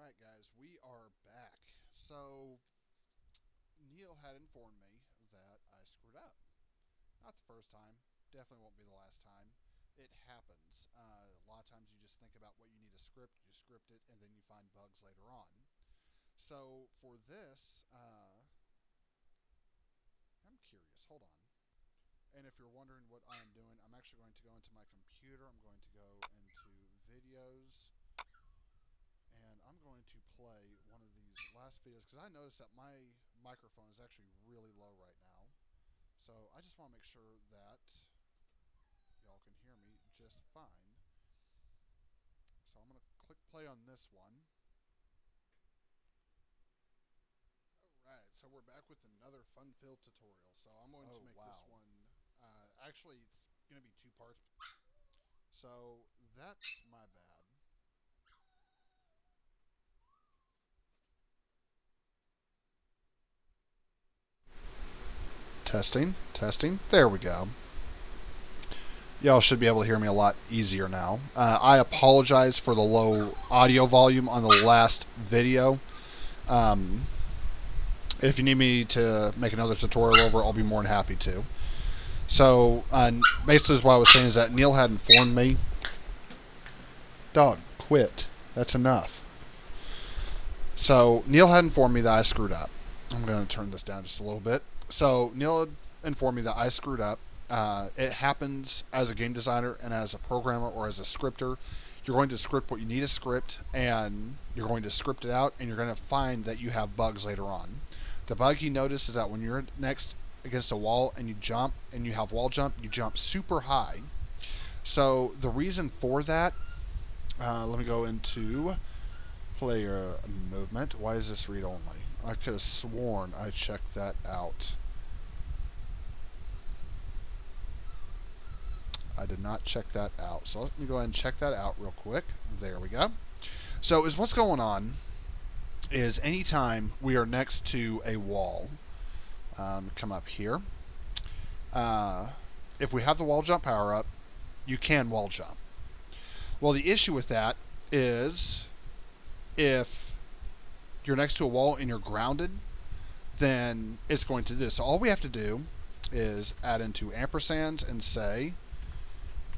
Alright, guys, we are back. So, Neil had informed me that I screwed up. Not the first time, definitely won't be the last time. It happens. A lot of times you just think about what you need to script, you script it, and then you find bugs later on. So, for this, I'm curious. Hold on. And if you're wondering what I am doing, I'm actually going to go into my computer. I'm going to go into videos and I'm going to play one of these last videos because I noticed that my microphone is actually really low right now. So I just want to make sure that y'all can hear me just fine. So I'm going to click play on this one. Alright, so we're back with another fun-filled tutorial. So I'm going to make this one, actually it's going to be two parts. So that's my bad. Testing, testing. There we go. Y'all should be able to hear me a lot easier now. I apologize for the low audio volume on the last video. Um, if you need me to make another tutorial over, I'll be more than happy to. So, basically, what I was saying is that Neil had informed me. Dog, quit. That's enough. So, Neil had informed me that I screwed up. I'm going to turn this down just a little bit. So, Neil had informed me that I screwed up. It happens as a game designer and as a programmer or as a scripter. You're going to script what you need to script, and you're going to script it out, and you're going to find that you have bugs later on. The bug he noticed is that when you're next against a wall and you jump and you have wall jump, you jump super high. So the reason for that, let me go into player movement. Why is this read only? I could have sworn I checked that out. I did not check that out. So let me go ahead and check that out real quick. There we go. So is what's going on is anytime we are next to a wall, come up here. If we have the wall jump power up, you can wall jump. Well, the issue with that is if you're next to a wall and you're grounded, then it's going to do this. So all we have to do is add into ampersands and say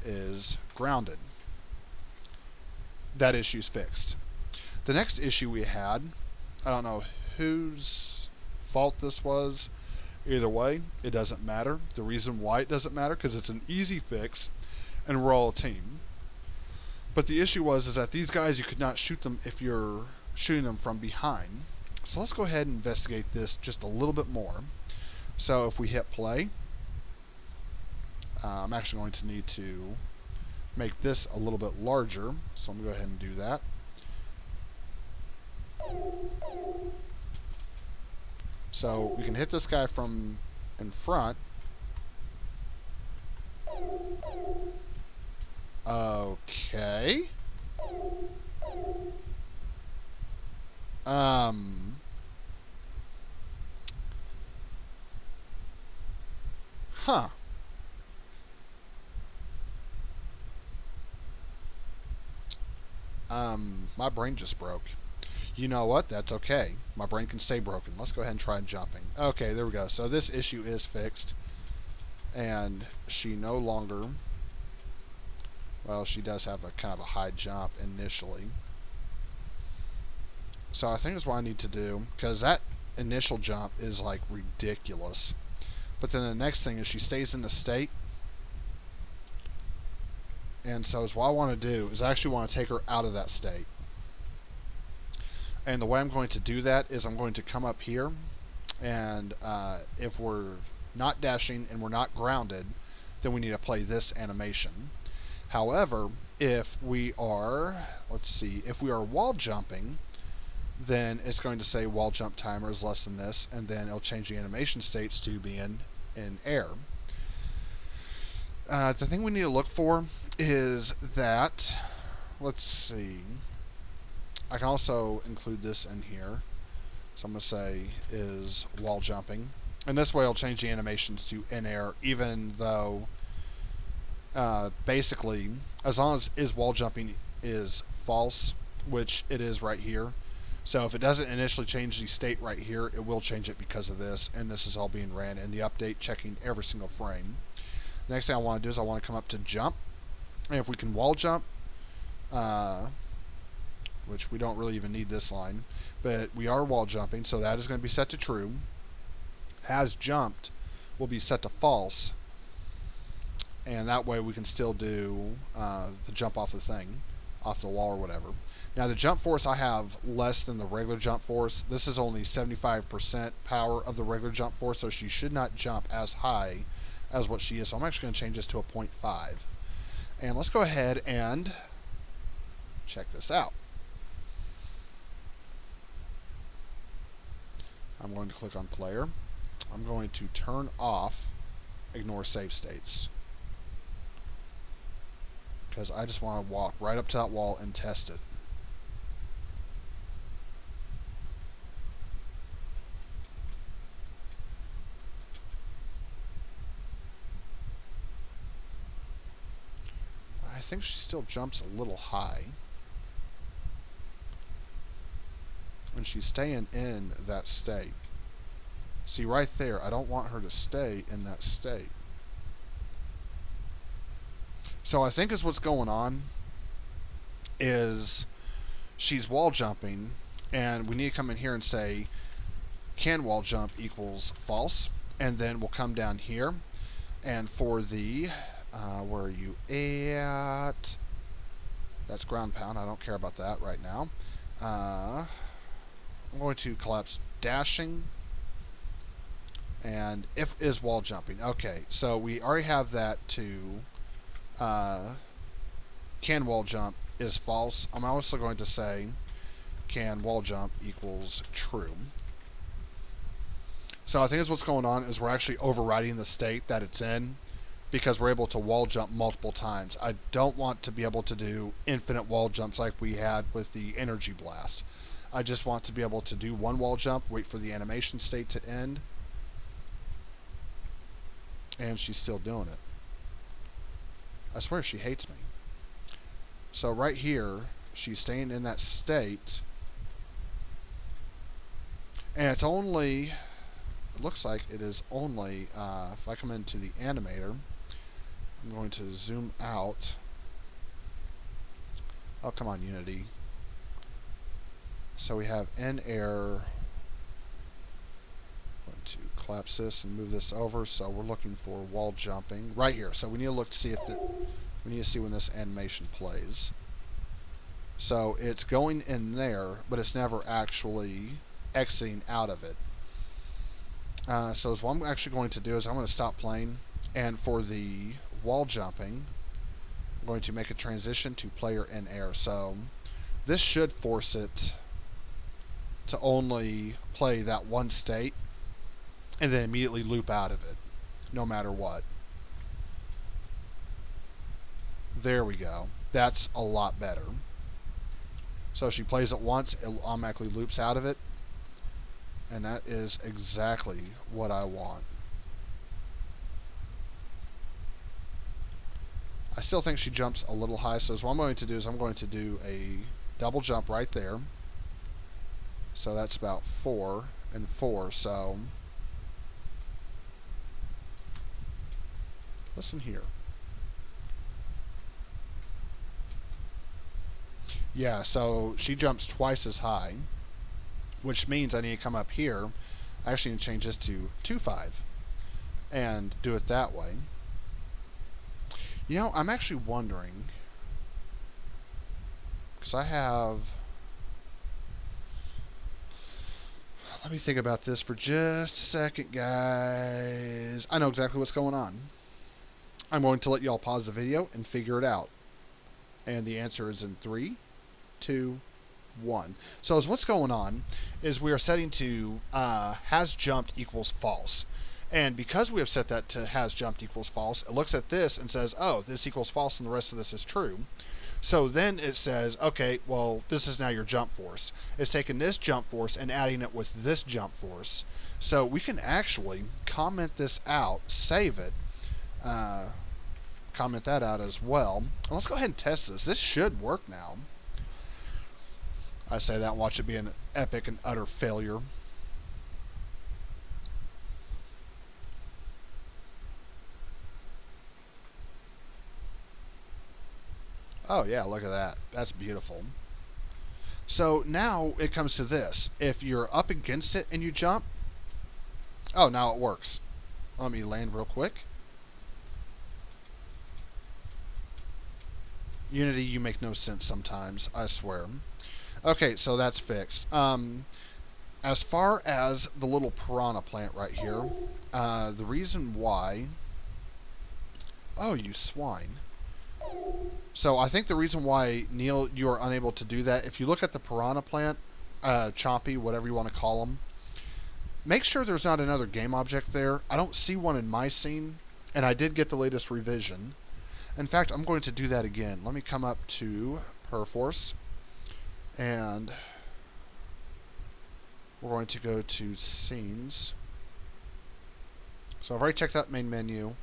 is grounded. That issue's fixed. The next issue we had, I don't know whose fault this was. Either way, it doesn't matter. The reason why it doesn't matter, because it's an easy fix, and we're all a team. But the issue was is that these guys, you could not shoot them if you're shooting them from behind. So let's go ahead and investigate this just a little bit more. So if we hit play, I'm actually going to need to make this a little bit larger. So I'm going to go ahead and do that. So we can hit this guy from in front. Okay. Huh. My brain just broke. You know what? That's okay. My brain can stay broken. Let's go ahead and try jumping. Okay, there we go. So this issue is fixed. And she no longer... Well, she does have a kind of a high jump initially. So I think that's what I need to do, because that initial jump is like ridiculous. But then the next thing is she stays in the state. And so what I want to do is I actually want to take her out of that state. And the way I'm going to do that is I'm going to come up here, and if we're not dashing and we're not grounded, then we need to play this animation. However, if we are, let's see, if we are wall jumping, then it's going to say wall jump timer is less than this, and then it'll change the animation states to being in air. The thing we need to look for is that, let's see, I can also include this in here. So I'm going to say is wall jumping. And this way I'll change the animations to in air, even though basically, as long as is wall jumping is false, which it is right here, So if it doesn't initially change the state right here, it will change it because of this, and this is all being ran in the update, checking every single frame. The next thing I want to do is I want to come up to jump, and if we can wall jump, which we don't really even need this line, but we are wall jumping, so that is going to be set to true. Has jumped will be set to false, and that way we can still do the jump off the thing, off the wall or whatever. Now the jump force I have less than the regular jump force. This is only 75% power of the regular jump force, so she should not jump as high as what she is. So I'm actually going to change this to a 0.5. And let's go ahead and check this out. I'm going to click on player. I'm going to turn off ignore save states, because I just want to walk right up to that wall and test it. I think she still jumps a little high. And she's staying in that state. See right there, I don't want her to stay in that state. So I think is what's going on is she's wall jumping, and we need to come in here and say can wall jump equals false, and then we'll come down here, and for the where are you at? That's ground pound. I don't care about that right now. I'm going to collapse dashing, and if is wall jumping. Okay, so we already have that to can wall jump is false. I'm also going to say can wall jump equals true. So I think is what's going on is we're actually overriding the state that it's in, because we're able to wall jump multiple times. I don't want to be able to do infinite wall jumps like we had with the energy blast. I just want to be able to do one wall jump, wait for the animation state to end, and she's still doing it. I swear she hates me. So right here, she's staying in that state, and it's only, it looks like it is only, if I come into the animator, I'm going to zoom out. Oh, come on, Unity. So we have in air. I'm going to collapse this and move this over. So we're looking for wall jumping right here. So we need to look to see if we need to see when this animation plays. So it's going in there, but it's never actually exiting out of it. So what I'm actually going to do is I'm going to stop playing, and for the wall jumping, I'm going to make a transition to player in air. So this should force it to only play that one state and then immediately loop out of it, no matter what. There we go. That's a lot better. So she plays it once, it automatically loops out of it, and that is exactly what I want. I still think she jumps a little high, so what I'm going to do is I'm going to do a double jump right there. So that's about 4 and 4. So listen here. Yeah, so she jumps twice as high, which means I need to come up here. I actually need to change this to 2.5 and do it that way. You know, I'm actually wondering, because I have, let me think about this for just a second, guys. I know exactly what's going on. I'm going to let y'all pause the video and figure it out. And the answer is in 3, 2, 1. So what's going on is we are setting to has jumped equals false. And because we have set that to has jumped equals false, it looks at this and says, oh, this equals false and the rest of this is true. So then it says, okay, well, this is now your jump force. It's taking this jump force and adding it with this jump force. So we can actually comment this out, save it, comment that out as well. And let's go ahead and test this. This should work now. I say that and watch it be an epic and utter failure. Oh yeah, look at that. That's beautiful. So now it comes to this. If you're up against it and you jump, oh, now it works. Let me land real quick. Unity, you make no sense sometimes, I swear. Okay, so that's fixed. As far as the little piranha plant right here, the reason why... Oh, you swine. So I think the reason why, Neil, you are unable to do that, if you look at the piranha plant, Chompy, whatever you want to call them, make sure there's not another game object there. I don't see one in my scene, and I did get the latest revision. In fact, I'm going to do that again. Let me come up to Perforce, and we're going to go to Scenes. So I've already checked out main menu.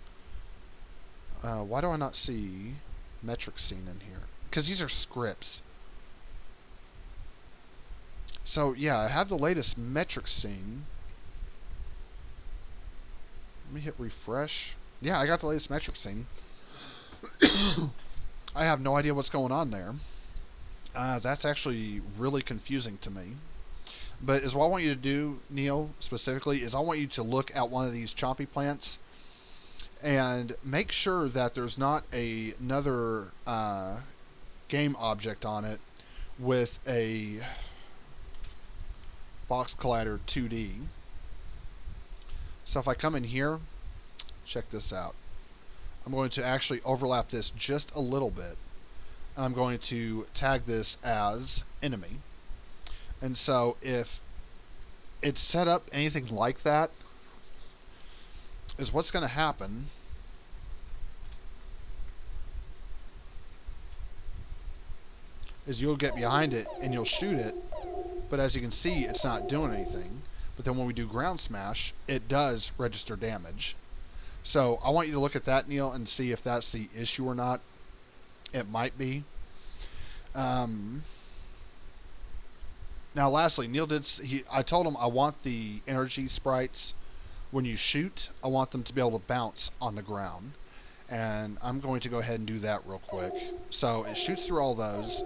Why do I not see metric scene in here? Because these are scripts. So yeah, I have the latest metric scene. Let me hit refresh. Yeah, I got the latest metric scene. I have no idea what's going on there. That's actually really confusing to me. But is what I want you to do, Neil, specifically, is I want you to look at one of these Chompy plants and make sure that there's not another game object on it with a box collider 2D. So if I come in here, check this out. I'm going to actually overlap this just a little bit, and I'm going to tag this as enemy. And so if it's set up anything like that, is what's going to happen is you'll get behind it and you'll shoot it, but as you can see, it's not doing anything. But then when we do ground smash, it does register damage. So I want you to look at that, Neil, and see if that's the issue or not. It might be. Now, lastly, Neil I told him I want the energy sprites, when you shoot, I want them to be able to bounce on the ground. And I'm going to go ahead and do that real quick. So it shoots through all those.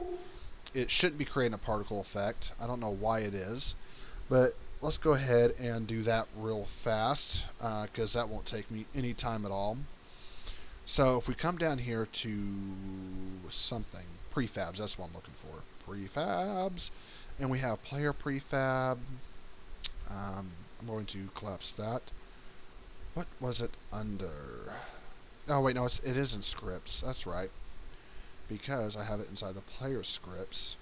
It shouldn't be creating a particle effect. I don't know why it is. But let's go ahead and do that real fast, because that won't take me any time at all. So if we come down here to something, prefabs, that's what I'm looking for. Prefabs. And we have player prefab. I'm going to collapse that. What was it under? Oh wait, no, it is in scripts. That's right. Because I have it inside the player scripts.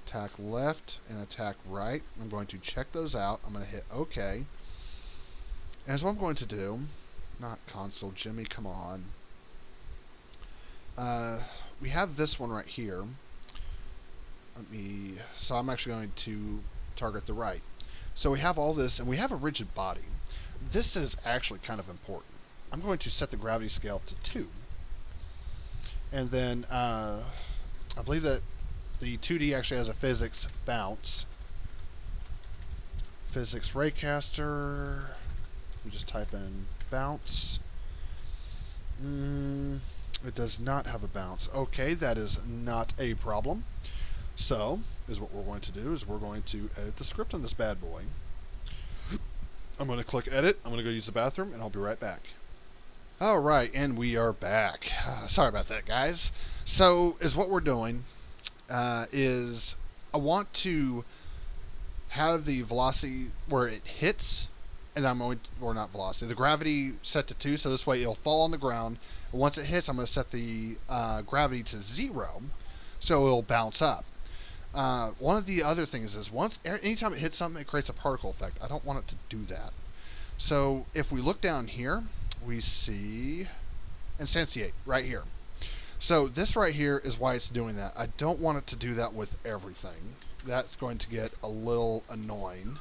Attack left and attack right. I'm going to check those out. I'm going to hit OK. And as what I'm going to do, not console, Jimmy, come on. We have this one right here. So I'm actually going to target the right. So we have all this, and we have a rigid body. This is actually kind of important. I'm going to set the gravity scale to 2. And then I believe that the 2D actually has a physics bounce. Physics raycaster. We just type in bounce. It does not have a bounce. Okay, that is not a problem. So, is what we're going to do is we're going to edit the script on this bad boy. I'm going to click edit. I'm going to go use the bathroom, and I'll be right back. Alright, and we are back. Sorry about that, guys. So, is what we're doing is I want to have the velocity where it hits, and I'm going to, or not velocity, the gravity set to 2, so this way it'll fall on the ground. And once it hits, I'm going to set the gravity to 0, so it'll bounce up. One of the other things is anytime it hits something, it creates a particle effect. I don't want it to do that. So if we look down here, we see instantiate right here. So this right here is why it's doing that. I don't want it to do that with everything. That's going to get a little annoying.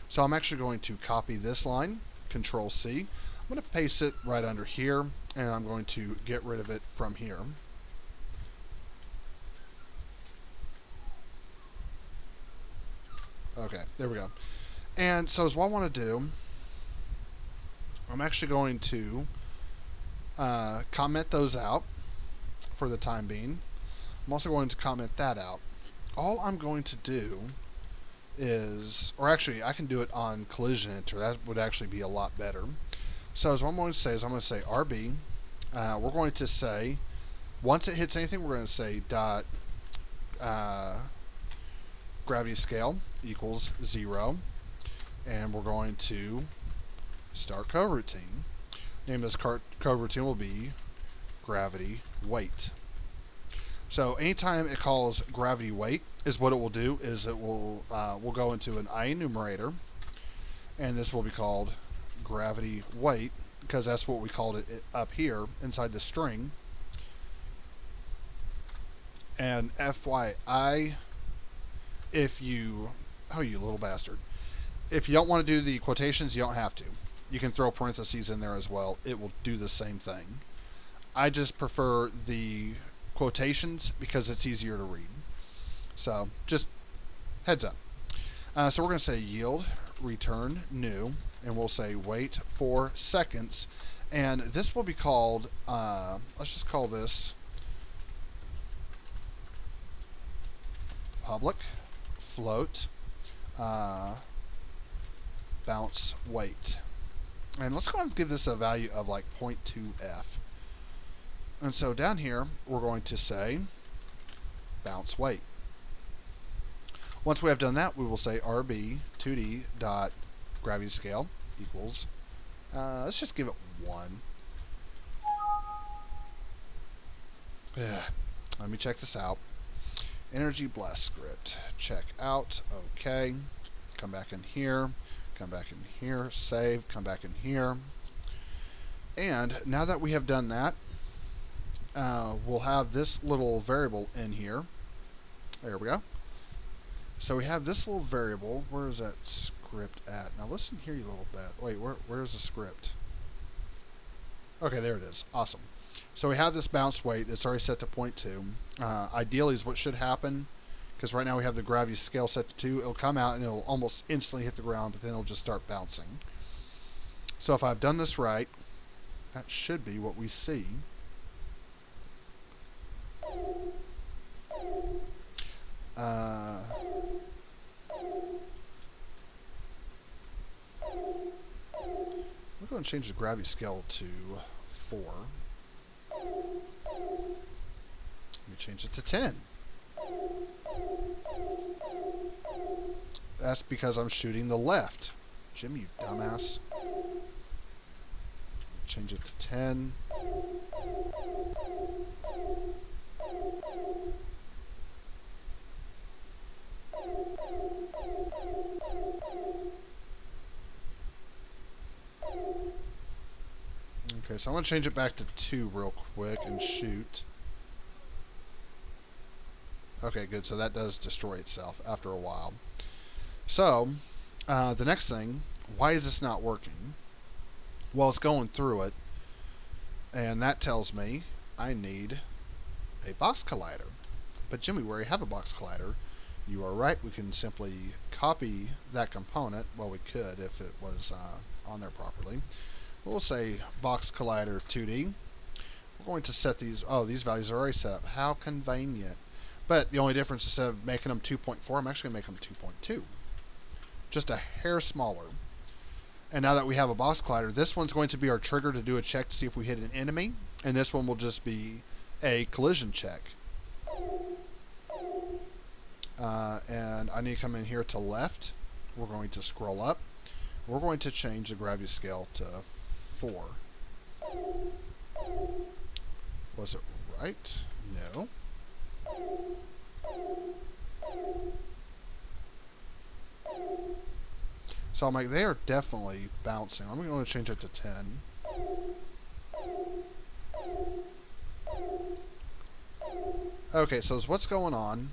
So I'm actually going to copy this line, Control C. I'm going to paste it right under here, and I'm going to get rid of it from here. Okay, there we go. And so as what I want to do, I'm actually going to comment those out for the time being. I'm also going to comment that out. All I'm going to do is, or actually I can do it on collision enter. That would actually be a lot better. So as what I'm going to say is I'm going to say RB. We're going to say, once it hits anything, we're going to say dot gravity scale equals 0. And we're going to start coroutine. Name of this coroutine will be gravity weight. So anytime it calls gravity weight, is what it will do is it will we'll go into an IEnumerator, and this will be called gravity weight because that's what we called it up here inside the string. And FYI, if you, oh you little bastard, if you don't want to do the quotations, you don't have to. You can throw parentheses in there as well. It will do the same thing. I just prefer the quotations because it's easier to read. So just heads up. So we're going to say yield return new, and we'll say wait 4 seconds, and this will be called let's just call this public float bounce weight. And let's go ahead and give this a value of like 0.2f. And so down here, we're going to say bounce weight. Once we have done that, we will say RB2D dot gravity scale equals, let's just give it 1. Let me check this out. Energy blast script. Check out. Okay. Come back in here. Come back in here. Save. Come back in here. And now that we have done that, we'll have this little variable in here. There we go. So we have this little variable. Where is that script at? Now listen here, you little bat. Wait, where's the script? Okay, there it is. Awesome. So we have this bounce weight that's already set to 0.2. Ideally is what should happen, because right now we have the gravity scale set to 2. It'll come out and it'll almost instantly hit the ground, but then it'll just start bouncing. So if I've done this right, that should be what we see. We're going to change the gravity scale to 4. Let me change it to 10. That's because I'm shooting the left. Jim, you dumbass. Change it to 10. Okay, so I'm going to change it back to 2 real quick and shoot. Okay, good. So that does destroy itself after a while. So, the next thing, why is this not working? Well, it's going through it, and that tells me I need a box collider. But Jimmy, we already have a box collider. You are right. We can simply copy that component. Well, we could if it was on there properly. We'll say box collider 2D. We're going to set these. Oh, these values are already set up. How convenient. But the only difference, instead of making them 2.4, I'm actually going to make them 2.2. Just a hair smaller. And now that we have a box collider, this one's going to be our trigger to do a check to see if we hit an enemy. And this one will just be a collision check. And I need to come in here to left. We're going to scroll up. We're going to change the gravity scale to 4. Was it right? No. So I'm like, they are definitely bouncing. I'm going to change it to 10. Okay, so what's going on?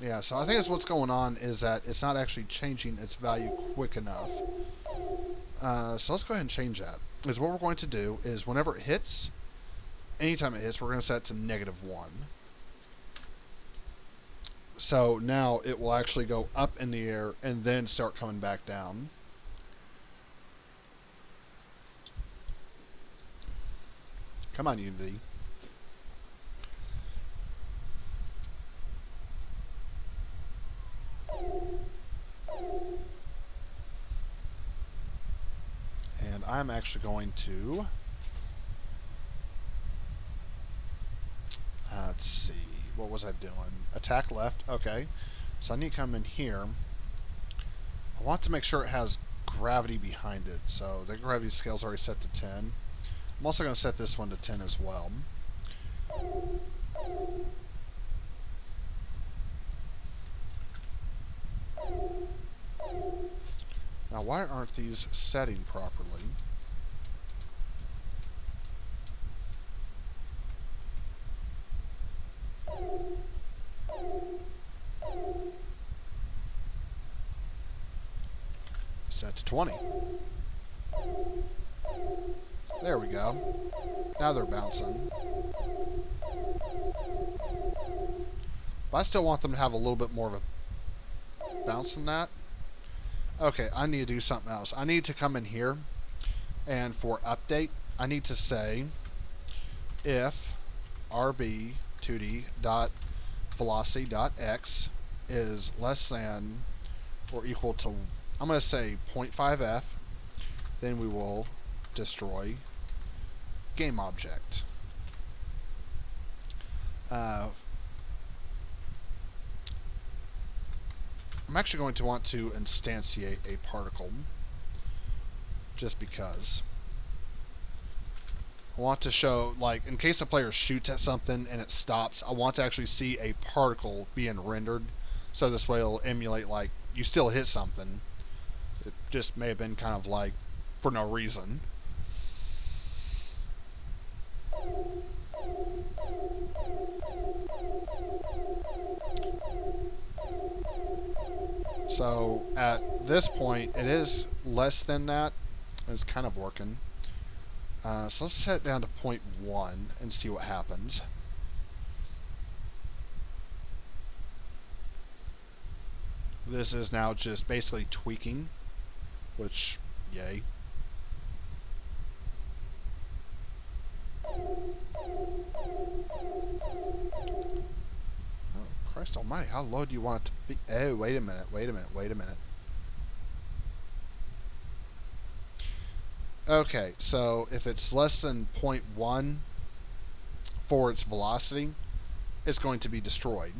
Yeah, so I think what's going on is that it's not actually changing its value quick enough. So let's go ahead and change that. Because what we're going to do is whenever it hits, anytime it hits, we're going to set it to -1. So now it will actually go up in the air and then start coming back down. Come on, Unity. And I'm actually going to... let's see. What was I doing? Attack left. Okay. So I need to come in here. I want to make sure it has gravity behind it. So the gravity scale is already set to 10. I'm also going to set this one to 10 as well. Now, why aren't these setting properly? Set to 20. There we go. Now they're bouncing. But I still want them to have a little bit more of a bounce than that. Okay, I need to do something else. I need to come in here, and for update, I need to say if rb2d.velocity.x is less than or equal to, I'm going to say 0.5f, then we will destroy game object. I'm actually going to want to instantiate a particle just because. I want to show, like, in case a player shoots at something and it stops, I want to actually see a particle being rendered. So this way it'll emulate, like, you still hit something. It just may have been kind of like for no reason. So at this point, it is less than that. It's kind of working. So let's set it down to 0.1 and see what happens. This is now just basically tweaking, which, yay. Christ almighty, how low do you want it to be? Oh, wait a minute. Okay, so if it's less than 0.1 for its velocity, it's going to be destroyed.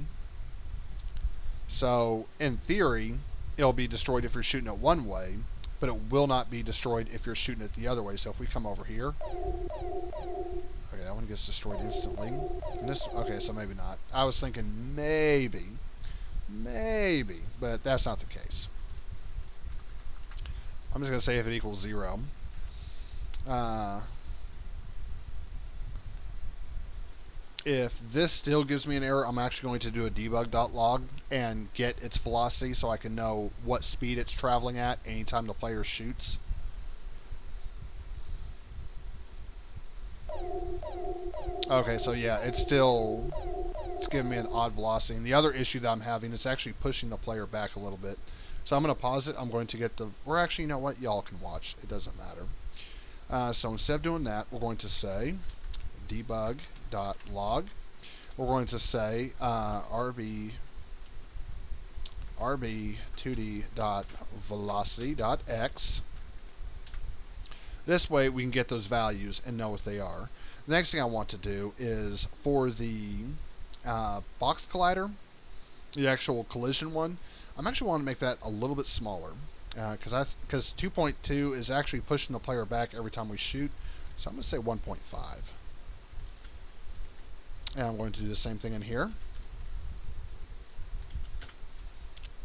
So, in theory, it'll be destroyed if you're shooting it one way, but it will not be destroyed if you're shooting it the other way. So if we come over here... Okay, that one gets destroyed instantly. And this, okay, so maybe not. I was thinking maybe, but that's not the case. I'm just going to say if it equals 0. If this still gives me an error, I'm actually going to do a debug.log and get its velocity so I can know what speed it's traveling at anytime the player shoots. Okay, so yeah, it's giving me an odd velocity. And the other issue that I'm having is actually pushing the player back a little bit. So I'm going to pause it. I'm going to get the... Or actually, you know what? Y'all can watch. It doesn't matter. So instead of doing that, we're going to say debug.log. We're going to say rb2d.velocity.x. This way we can get those values and know what they are. The next thing I want to do is for the box collider, the actual collision one, I'm actually want to make that a little bit smaller because 2.2 is actually pushing the player back every time we shoot. So I'm going to say 1.5. And I'm going to do the same thing in here.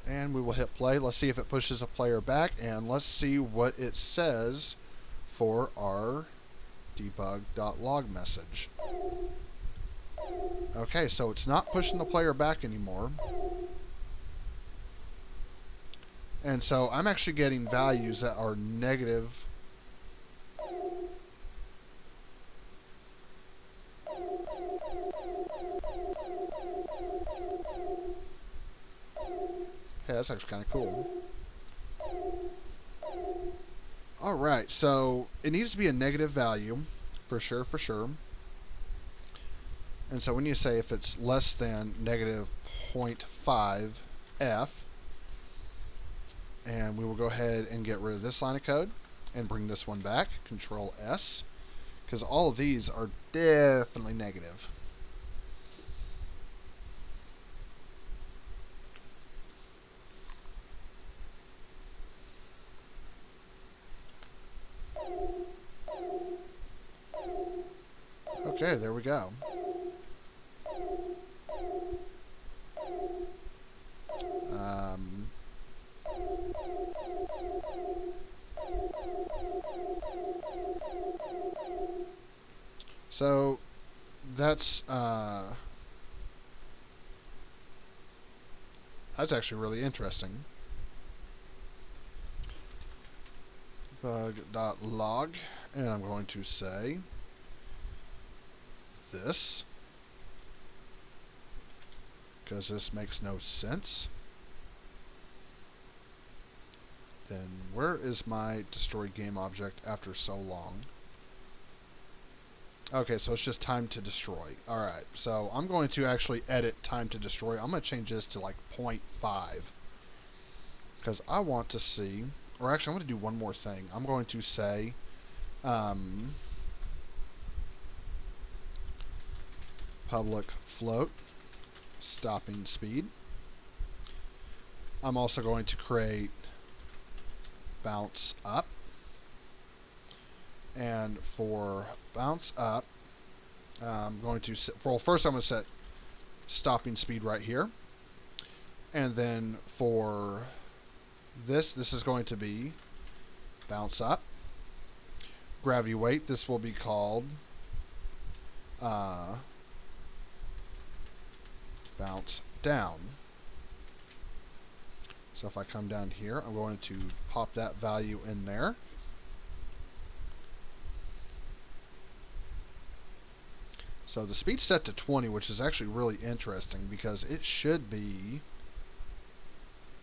And we will hit play. Let's see if it pushes a player back, and let's see what it says for our debug.log message. Okay, so it's not pushing the player back anymore. And so I'm actually getting values that are negative. that's actually kind of cool. Alright, so it needs to be a negative value, for sure, for sure. And so when you say if it's less than negative 0.5 f, and we will go ahead and get rid of this line of code and bring this one back, Control S, because all of these are definitely negative. Okay, there we go. So that's actually really interesting. Bug.log, and I'm going to say this, because this makes no sense. Then where is my destroy game object after so long? Okay, so it's just time to destroy. Alright, so I'm going to actually edit time to destroy. I'm going to change this to like 0.5. Because I want to see, or actually I'm going to do one more thing. I'm going to say public float stopping speed. I'm also going to create bounce up. And for bounce up, I'm going to set, first I'm going to set stopping speed right here. And then for this is going to be bounce up. Gravity weight, this will be called bounce down. So if I come down here, I'm going to pop that value in there. So the speed's set to 20, which is actually really interesting because it should be...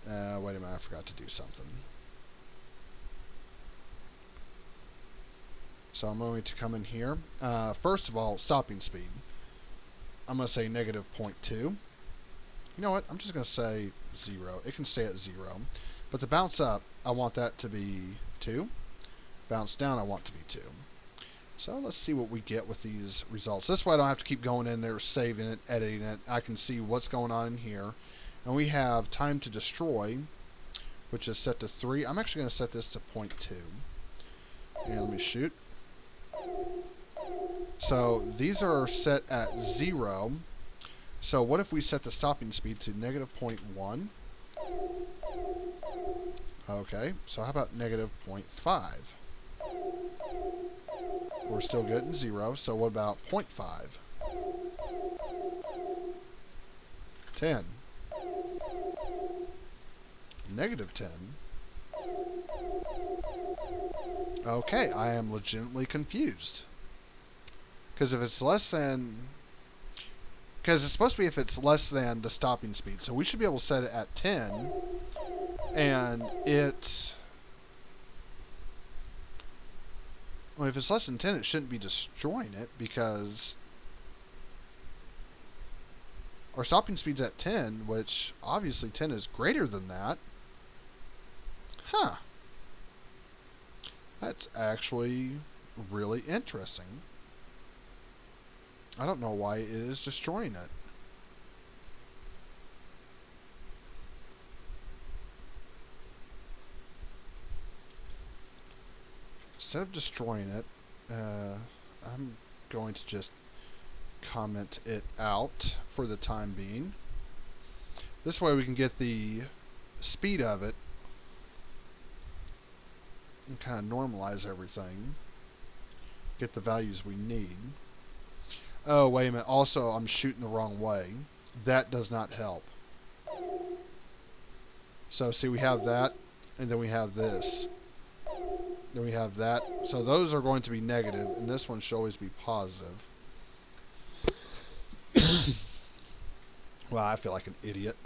wait a minute, I forgot to do something. So I'm going to come in here. First of all, stopping speed. I'm going to say negative 0.2. You know what? I'm just going to say 0. It can stay at 0. But the bounce up, I want that to be 2. Bounce down, I want to be 2. So let's see what we get with these results. This way I don't have to keep going in there, saving it, editing it. I can see what's going on in here. And we have time to destroy, which is set to 3. I'm actually going to set this to 0.2. And let me shoot. So these are set at 0. So what if we set the stopping speed to negative 0.1? Okay, so how about negative 0.5? We're still getting 0, so what about 0.5? 10. Negative 10. Okay, I am legitimately confused. Because if it's less than... Because it's supposed to be if it's less than the stopping speed. So we should be able to set it at 10. And it... Well, if it's less than 10, it shouldn't be destroying it because our stopping speed's at 10, which obviously 10 is greater than that. Huh. That's actually really interesting. I don't know why it is destroying it. Instead of destroying it, I'm going to just comment it out for the time being. This way we can get the speed of it and kind of normalize everything. Get the values we need. Oh, wait a minute. Also, I'm shooting the wrong way. That does not help. So, see, we have that, and then we have this. Then we have that. So those are going to be negative, and this one should always be positive. Wow, I feel like an idiot.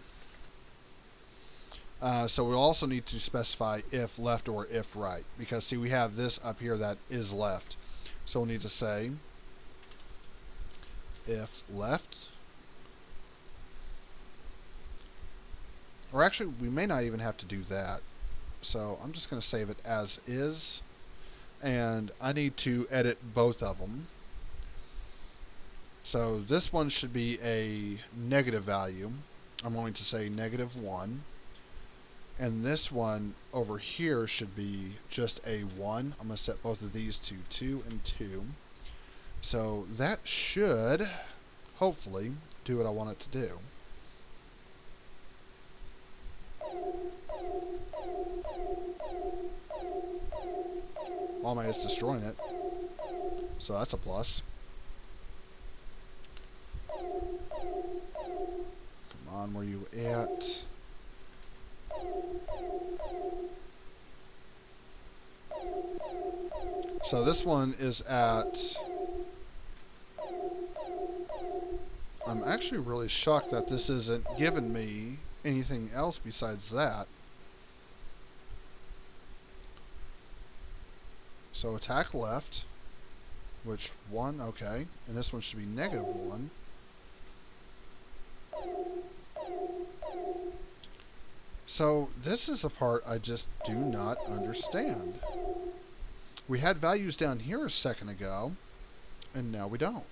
So we'll also need to specify if left or if right, because see, we have this up here that is left. So we'll need to say if left, or actually we may not even have to do that. So I'm just going to save it as is, and I need to edit both of them. So this one should be a negative value. I'm going to say -1. And this one over here should be just a 1. I'm going to set both of these to 2 and 2. So that should, hopefully, do what I want it to do. All my is destroying it. So that's a plus. Come on, where you at? So this one is at... I'm actually really shocked that this isn't giving me anything else besides that. So attack left, which 1, okay. And this one should be -1. So this is the part I just do not understand. We had values down here a second ago, and now we don't.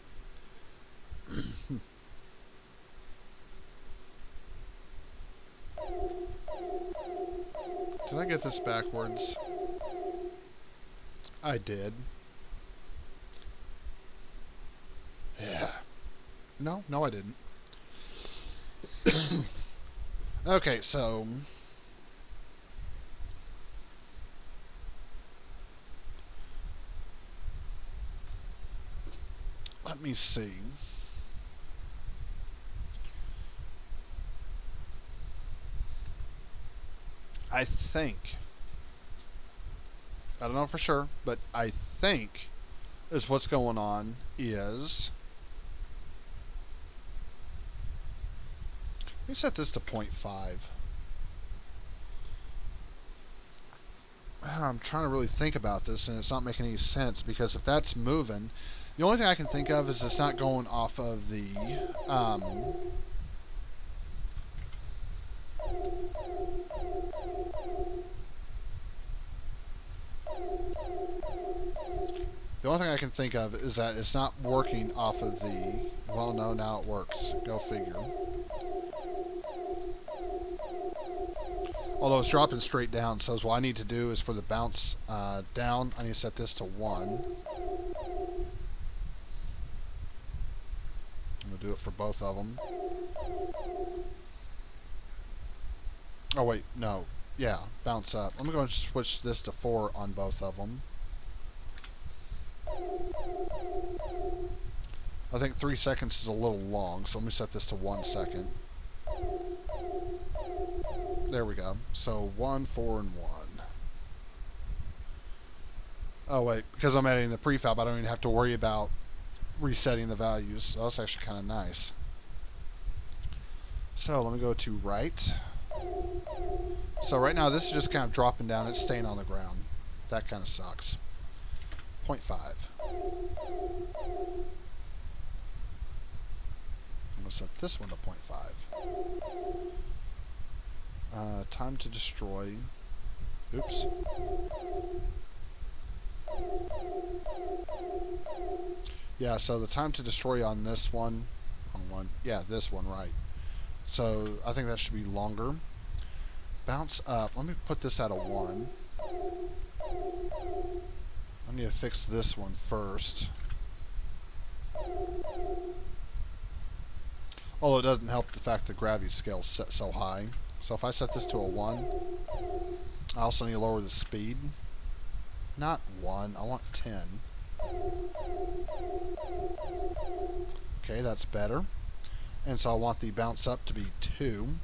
Did I get this backwards? I did. Yeah. No, I didn't. Okay, so... let me see. I think, I don't know for sure, but I think is what's going on is, let me set this to 0.5. I'm trying to really think about this, and it's not making any sense, because if that's moving, the only thing I can think of is it's not going off of the the only thing I can think of is that it's not working off of the... well, no, now it works. Go figure. Although it's dropping straight down, so what I need to do is for the bounce down, I need to set this to 1. I'm going to do it for both of them. Oh, wait, no. Yeah, bounce up. I'm going to switch this to 4 on both of them. I think 3 seconds is a little long, so let me set this to 1 second. There we go. So 1, 4, and 1. Oh, wait, because I'm editing the prefab, I don't even have to worry about resetting the values. So that's actually kind of nice. So let me go to right. So right now this is just kind of dropping down. It's staying on the ground. That kind of sucks. 0.5. I'm going to set this one to 0.5. Time to destroy. Oops. Yeah, so the time to destroy on this one, wrong one. Yeah, this one, right. So I think that should be longer. Bounce up. Let me put this at a 1. I need to fix this one first. Although it doesn't help the fact that gravity scale is set so high. So if I set this to a 1, I also need to lower the speed. Not 1, I want 10. Okay, that's better. And so I want the bounce up to be 2.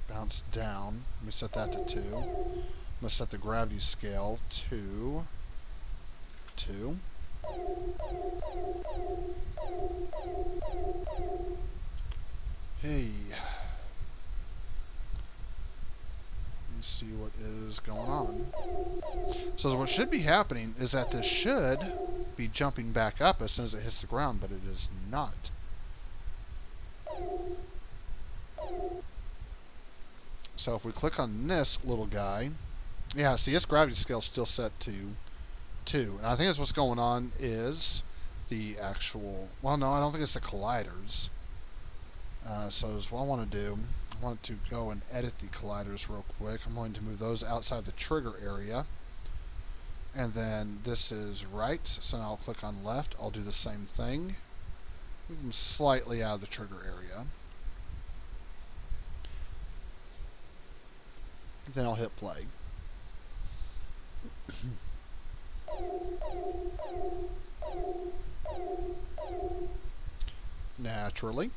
Bounce down. Let me set that to 2. I'm going to set the gravity scale to 2. Hey. Let's see what is going on. So what should be happening is that this should be jumping back up as soon as it hits the ground, but it is not. So if we click on this little guy, yeah, see, its gravity scale is still set to 2. And I think that's what's going on is the actual, well, no, I don't think it's the colliders. So is what I want to do, I want to go and edit the colliders real quick. I'm going to move those outside the trigger area. And then this is right, so now I'll click on left. I'll do the same thing. Move them slightly out of the trigger area. Then I'll hit play. Naturally.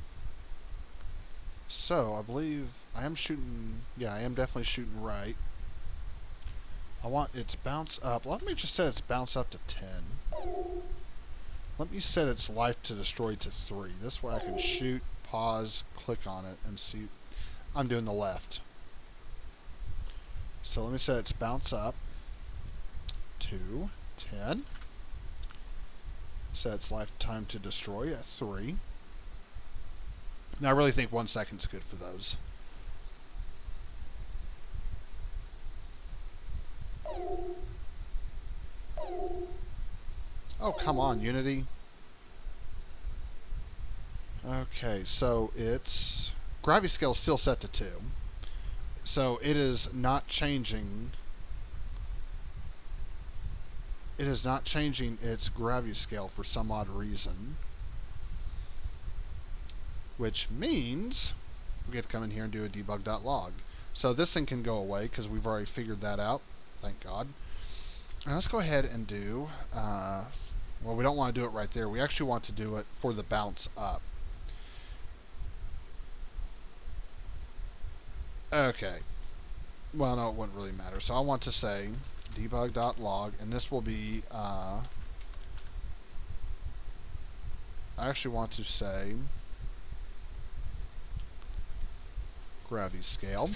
So, I believe I am shooting, yeah, I am definitely shooting right. I want its bounce up. Let me just set its bounce up to 10. Let me set its life to destroy to 3. This way I can shoot, pause, click on it, and see. I'm doing the left. So let me set its bounce up to 10. Set its lifetime to destroy at 3. Now I really think 1 second's good for those. Oh, come on, Unity. Okay, so its gravity scale is still set to 2. So it is not changing. It is not changing its gravity scale for some odd reason. Which means we get to come in here and do a debug.log. So this thing can go away because we've already figured that out. Thank God. And let's go ahead and do, well, we don't want to do it right there. We actually want to do it for the bounce up. Okay. Well, no, it wouldn't really matter. So I want to say debug.log, and this will be, I actually want to say gravity scale,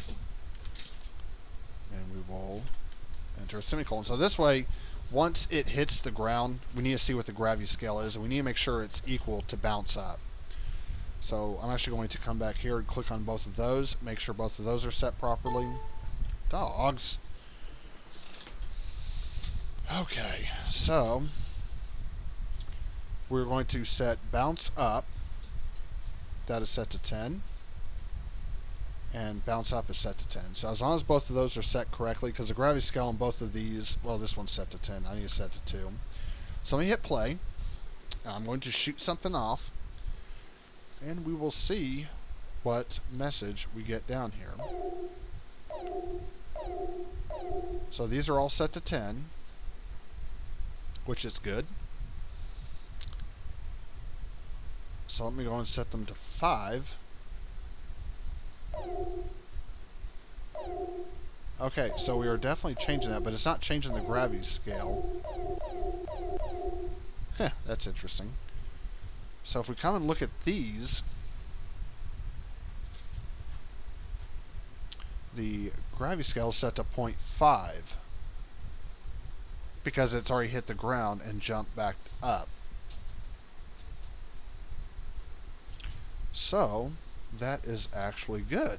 and we will enter a semicolon. So this way, once it hits the ground, we need to see what the gravity scale is, and we need to make sure it's equal to bounce up. So I'm actually going to come back here and click on both of those, make sure both of those are set properly. Dogs. Okay, so we're going to set bounce up, that is set to 10, and bounce up is set to 10. So as long as both of those are set correctly, because the gravity scale on both of these, well, this one's set to 10, I need to set to 2. So let me hit play. I'm going to shoot something off, and we will see what message we get down here. So these are all set to 10, which is good. So let me go and set them to 5. Okay, so we are definitely changing that, but it's not changing the gravity scale. Heh, that's interesting. So if we come and look at these, the gravity scale is set to 0.5 because it's already hit the ground and jumped back up. So that is actually good.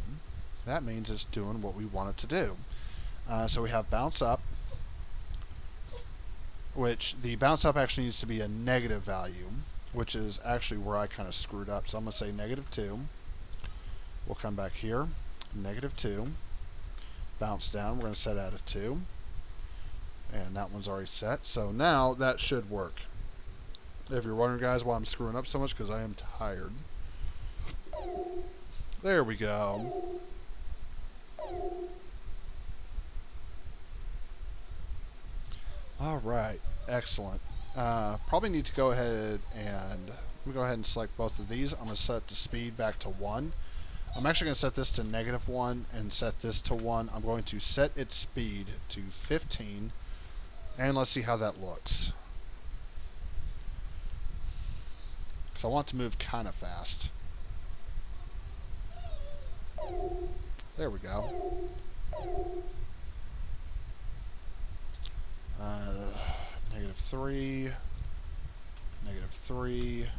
That means it's doing what we want it to do. So we have bounce up, which the bounce up actually needs to be a negative value, which is actually where I kind of screwed up. So I'm going to say -2. We'll come back here, -2. Bounce down, we're going to set at a 2. And that one's already set. So now that should work. If you're wondering, guys, why I'm screwing up so much, because I am tired. There we go. Alright, excellent. Probably need to go ahead and select both of these. I'm going to set the speed back to 1. I'm actually going to set this to -1 and set this to 1. I'm going to set its speed to 15, and let's see how that looks. So I want to move kind of fast. There we go. -3, -3.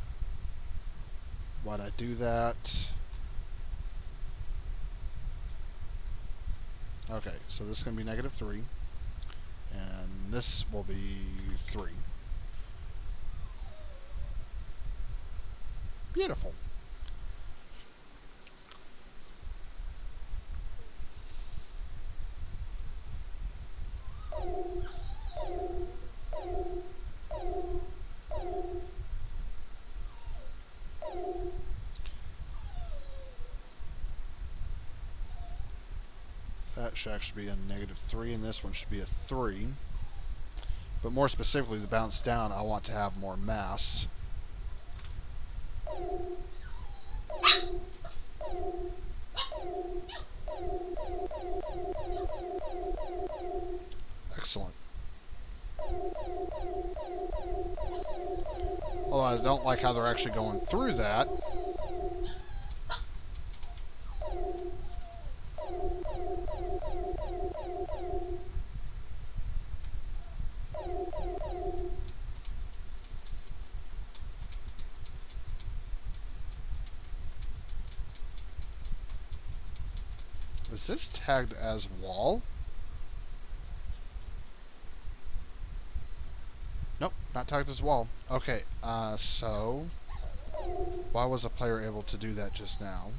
Why'd I do that? Okay, so this is going to be -3, and this will be 3. Beautiful. That should actually be a -3, and this one should be a 3. But more specifically, the bounce down, I want to have more mass. Excellent. Although I don't like how they're actually going through that. Is this tagged as wall? Nope, not tagged as wall. Okay, so why was a player able to do that just now?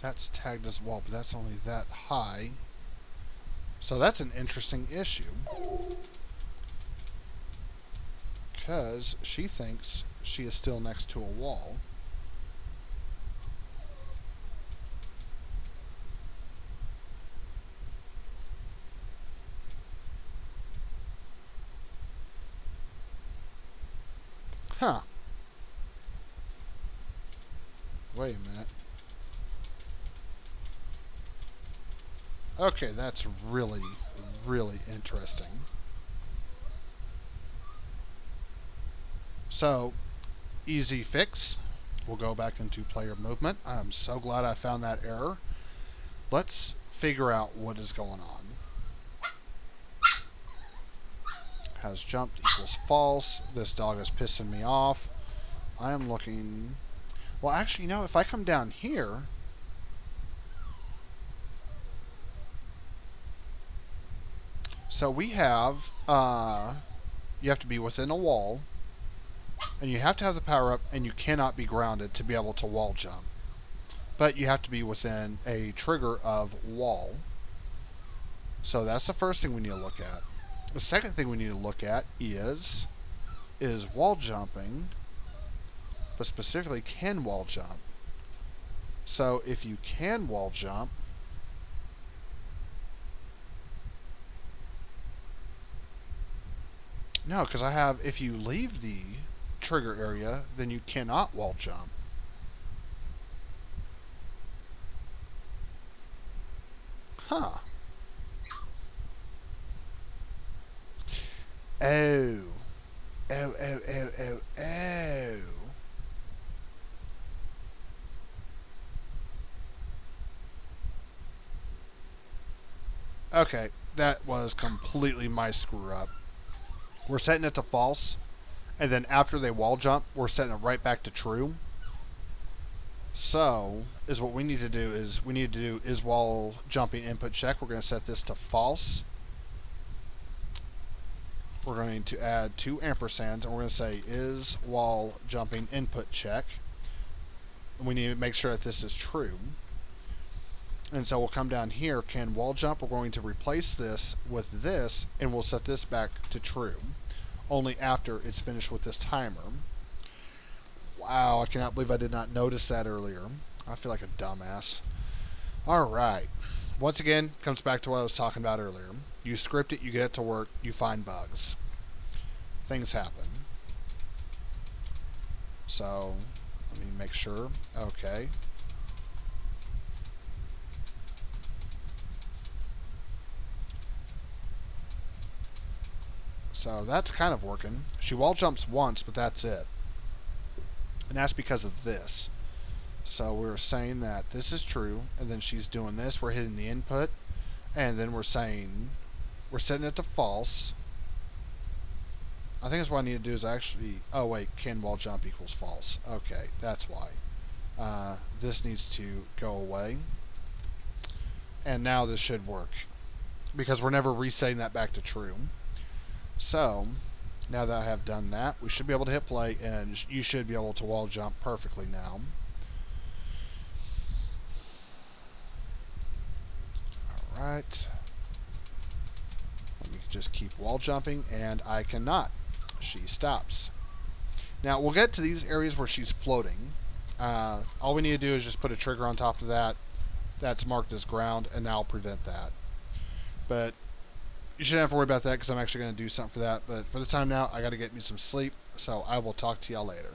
That's tagged as wall, but that's only that high. So that's an interesting issue. Because she thinks she is still next to a wall. Huh. Wait a minute. Okay, that's really, really interesting. So, easy fix. We'll go back into player movement. I'm so glad I found that error. Let's figure out what is going on. Has jumped equals false. This dog is pissing me off. I am looking... Well, actually, you know, if I come down here... So we have... you have to be within a wall. And you have to have the power up, and you cannot be grounded to be able to wall jump. But you have to be within a trigger of wall. So that's the first thing we need to look at. The second thing we need to look at is wall jumping, but specifically can wall jump. So if you can wall jump, no, because I have, if you leave the trigger area, then you cannot wall jump. Huh. Oh. Oh. Okay, that was completely my screw up. We're setting it to false, and then after they wall jump, we're setting it right back to true. So, is what we need to do is wall jumping input check. We're going to set this to false. We're going to add 2 ampersands, and we're going to say is wall jumping input check. And we need to make sure that this is true. And so we'll come down here, can wall jump. We're going to replace this with this, and we'll set this back to true. Only after it's finished with this timer. Wow, I cannot believe I did not notice that earlier. I feel like a dumbass. Alright. Once again, comes back to what I was talking about earlier. You script it, you get it to work, you find bugs. Things happen. So, let me make sure. Okay. So that's kind of working. She wall jumps once, but that's it. And that's because of this. So we're saying that this is true, and then she's doing this. We're hitting the input, and then we're saying we're setting it to false. I think that's what I need to do is actually. Oh wait, can wall jump equals false. Okay, that's why. This needs to go away, and now this should work because we're never resetting that back to true. So now that I have done that, we should be able to hit play, and you should be able to wall jump perfectly now. Alright. Let me just keep wall jumping, and I cannot. She stops. Now, we'll get to these areas where she's floating. All we need to do is just put a trigger on top of that. That's marked as ground, and that'll prevent that. But you shouldn't have to worry about that because I'm actually going to do something for that. But for the time now, I got to get me some sleep. So I will talk to y'all later.